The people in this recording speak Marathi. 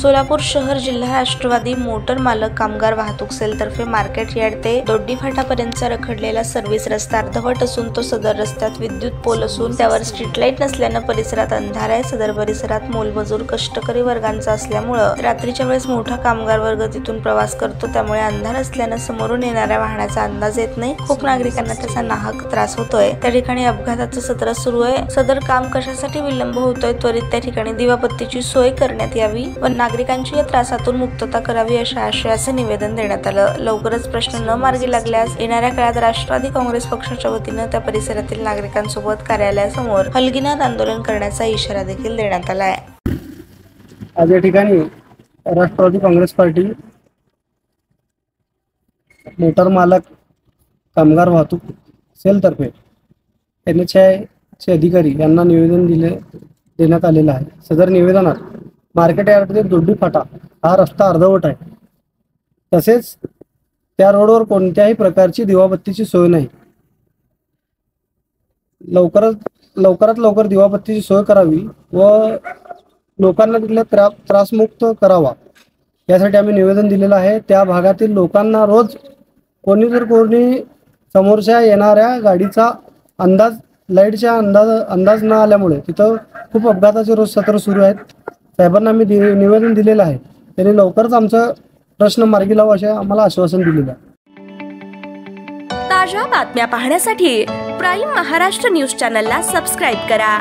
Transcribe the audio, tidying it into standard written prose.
सोलापूर शहर जिल्हा राष्ट्रवादी मोटर मालक कामगार वाहतूक सेलतर्फे मार्केट यार्ड ते दोड्डी फाटापर्यंतचा रखडलेला सर्व्हिस रस्ता अर्धवट असून तो सदर रस्त्यात विद्युत पोल असून त्यावर स्ट्रीट लाईट नसल्यानं परिसरात अंधार आहे। सदर परिसरात मोलमजूर कष्टकरी वर्गांचा असल्यामुळे रात्रीच्या वेळेस मोठा कामगार वर्ग तिथून प्रवास करतो, त्यामुळे अंधार असल्यानं समोरून येणाऱ्या वाहनाचा अंदाज येत नाही। खूप नागरिकांना त्याचा नाहक त्रास होतोय। त्या ठिकाणी अपघाताचं सत्र सुरू आहे। सदर काम कशासाठी विलंब होतोय, त्वरित त्या ठिकाणी दिवाबत्तीची सोय करण्यात यावी व नागरिकांची या त्रासातून मुक्तता करावी अशा आशयाचे निवेदन देण्यात आलं। लवकरच प्रश्न न मार्गी लागल्यास येणाऱ्या काळात राष्ट्रवादी काँग्रेस पक्षाच्या वतीनं त्या परिसरातील नागरिकांसोबत कार्यालयासमोर हलगीनाथ आंदोलन करण्याचा इशारा देखील देण्यात आला आहे। आज या ठिकाणी राष्ट्रवादी काँग्रेस पार्टी मोटर मालक कामगार वाहतूक सेलतर्फे NHAI चे अधिकारी यांना निवेदन देण्यात आलेलं आहे। सदर निवेदनात मार्केट यार्ड दोड्डी फाटा हा रस्ता अर्धवट आहे, तसेच त्या रोडवर कोणत्याही प्रकारची दिवाबत्तीची सोय नाही। लवकरात लवकर दिवाबत्तीची सोय करावी व लोकांना तिथल्या त्रासमुक्त करावा यासाठी आम्ही निवेदन दिलेलं आहे। त्या भागातील लोकांना रोज कोणी समोरच्या येणाऱ्या गाडीचा अंदाज लाईटच्या अंदाज न आल्यामुळे तिथं खूप अपघाताचे रोज सत्र सुरू आहेत। साहेबांना आम्ही निवेदन दिलेलं आहे, त्यांनी लवकरच आमचा प्रश्न मार्गी लावा असे आम्हाला आश्वासन दिलेलं आहे। ताज्या बातम्या पाहण्यासाठी प्राईम महाराष्ट्र न्यूज चॅनलला सबस्क्राईब करा।